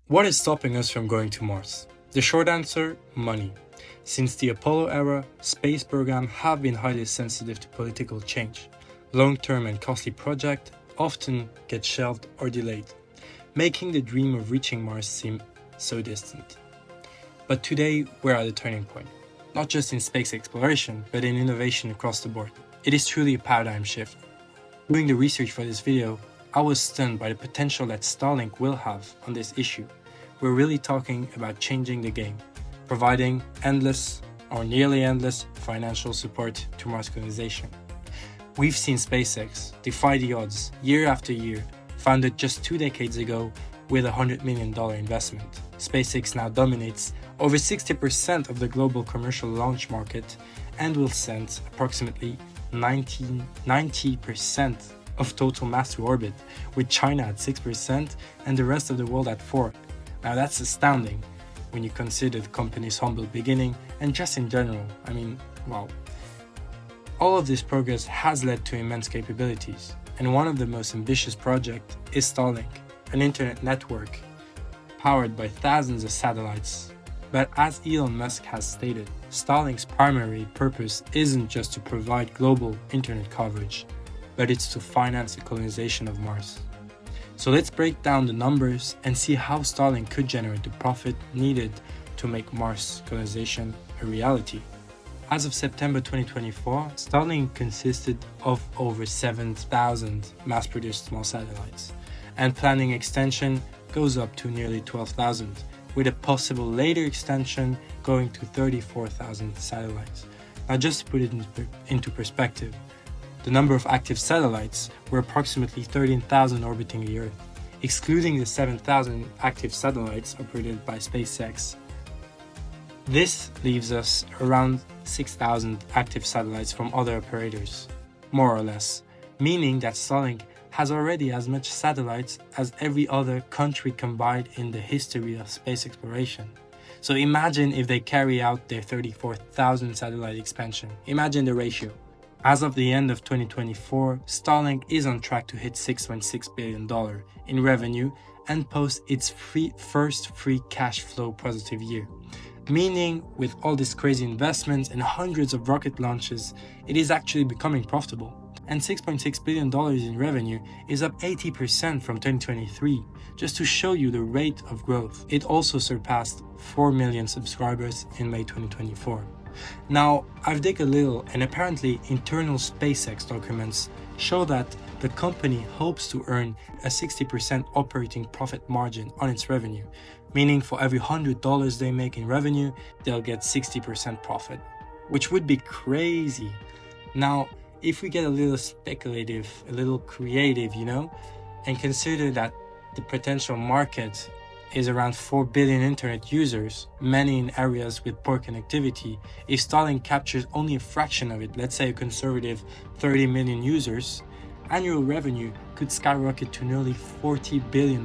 What is stopping us from going to Mars? The short answer, money. Since the Apollo era, space programs have been highly sensitive to political change. Long-term and costly projects often get shelved or delayed, making the dream of reaching Mars seem so distant. But today, we're at a turning point, not just in space exploration, but in innovation across the board. It is truly a paradigm shift. Doing the research for this video, I was stunned by the potential that Starlink will have on this issue. We're really talking about changing the game, providing endless or nearly endless financial support to Mars colonization. We've seen SpaceX defy the odds year after year, founded just 2 decades ago with a $100 million investment. SpaceX now dominates over 60% of the global commercial launch market and will send approximately 90% of total mass to orbit, with China at 6% and the rest of the world at 4%. Now that's astounding when you consider the company's humble beginning and just in general, wow. All of this progress has led to immense capabilities, and one of the most ambitious projects is Starlink, an internet network powered by thousands of satellites. But as Elon Musk has stated, Starlink's primary purpose isn't just to provide global internet coverage, but it's to finance the colonization of Mars. So let's break down the numbers and see how Starlink could generate the profit needed to make Mars colonization a reality. As of September 2024, Starlink consisted of over 7,000 mass-produced small satellites, and planning extension goes up to nearly 12,000, with a possible later extension going to 34,000 satellites. Now just to put it into perspective, the number of active satellites were approximately 13,000 orbiting the Earth, excluding the 7,000 active satellites operated by SpaceX. This leaves us around 6,000 active satellites from other operators, more or less, meaning that Starlink has already as much satellites as every other country combined in the history of space exploration. So imagine if they carry out their 34,000 satellite expansion. Imagine the ratio. As of the end of 2024, Starlink is on track to hit $6.6 billion in revenue and post its first free cash flow positive year. Meaning, with all these crazy investments and hundreds of rocket launches, it is actually becoming profitable. And $6.6 billion in revenue is up 80% from 2023, just to show you the rate of growth. It also surpassed 4 million subscribers in May 2024. Now, I've dug a little, and apparently internal SpaceX documents show that the company hopes to earn a 60% operating profit margin on its revenue, meaning for every $100 they make in revenue, they'll get 60% profit, which would be crazy. Now, if we get a little speculative, a little creative, and consider that the potential market is around 4 billion internet users, many in areas with poor connectivity, if Starlink captures only a fraction of it, let's say a conservative 30 million users, annual revenue could skyrocket to nearly $40 billion.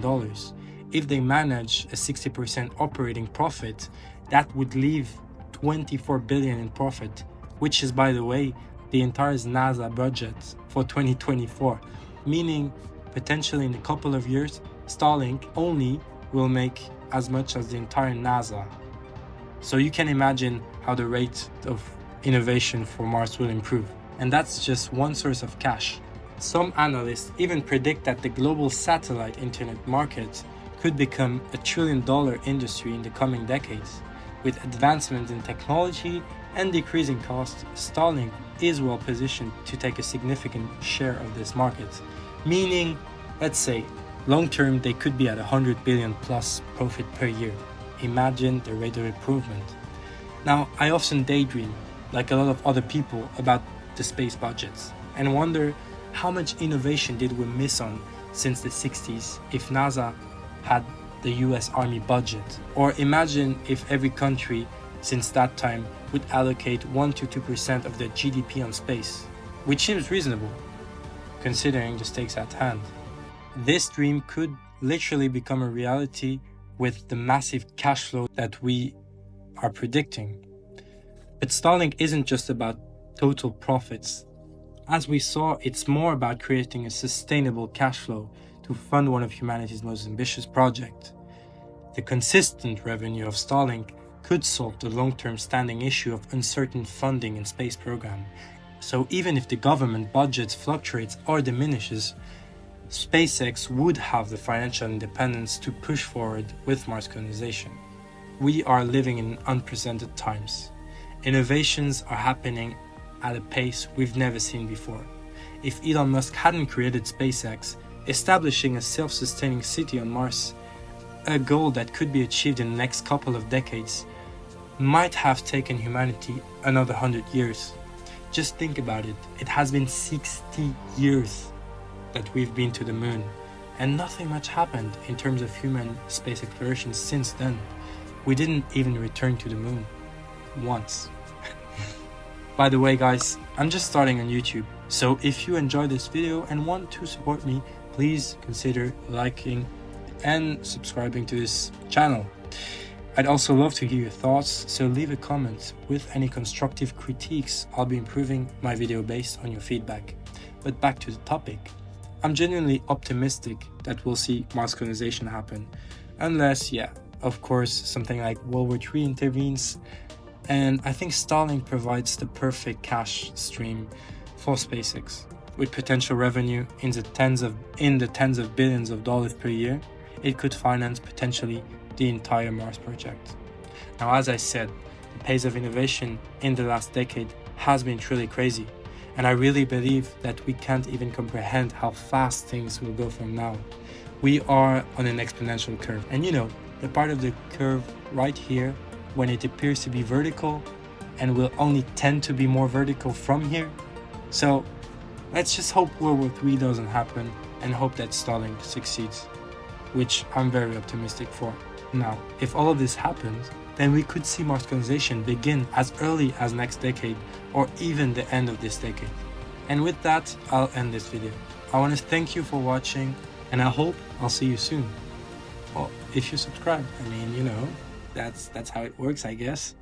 If they manage a 60% operating profit, that would leave $24 billion in profit, which is, by the way, the entire NASA budget for 2024, meaning potentially in a couple of years, Starlink only will make as much as the entire NASA. So you can imagine how the rate of innovation for Mars will improve. And that's just one source of cash. Some analysts even predict that the global satellite internet market could become a $1 trillion industry in the coming decades. With advancements in technology and decreasing costs, Starlink is well positioned to take a significant share of this market. Meaning, let's say, long term they could be at 100 billion plus profit per year. Imagine the rate of improvement. Now, I often daydream, like a lot of other people, about the space budgets and wonder how much innovation did we miss on since the 60s if NASA had the US Army budget, or imagine if every country since that time would allocate 1 to 2% of their GDP on space, which seems reasonable considering the stakes at hand. This dream could literally become a reality with the massive cash flow that we are predicting. But Starlink isn't just about total profits. As we saw, it's more about creating a sustainable cash flow to fund one of humanity's most ambitious projects. The consistent revenue of Starlink could solve the long-term standing issue of uncertain funding in space program. So even if the government budget fluctuates or diminishes, SpaceX would have the financial independence to push forward with Mars colonization. We are living in unprecedented times. Innovations are happening at a pace we've never seen before. If Elon Musk hadn't created SpaceX, establishing a self-sustaining city on Mars, a goal that could be achieved in the next couple of decades, might have taken humanity another 100 years. Just think about it. It has been 60 years that we've been to the moon, and nothing much happened in terms of human space exploration since then. We didn't even return to the moon once. By the way guys, I'm just starting on YouTube, so if you enjoyed this video and want to support me, please consider liking and subscribing to this channel. I'd also love to hear your thoughts, so leave a comment with any constructive critiques. I'll be improving my video based on your feedback. But back to the topic. I'm genuinely optimistic that we'll see Mars colonization happen, unless, of course, something like World War III intervenes. And I think Starlink provides the perfect cash stream for SpaceX. With potential revenue in the tens of billions of dollars per year, it could finance potentially the entire Mars project. Now, as I said, the pace of innovation in the last decade has been truly crazy, and I really believe that we can't even comprehend how fast things will go from now. We are on an exponential curve, and the part of the curve right here when it appears to be vertical and will only tend to be more vertical from here. So let's just hope World War III doesn't happen and hope that Starlink succeeds, which I'm very optimistic for. Now, if all of this happens, then we could see Mars colonization begin as early as next decade or even the end of this decade. And with that, I'll end this video. I want to thank you for watching, and I hope I'll see you soon. Well, if you subscribe, I mean, that's how it works, I guess.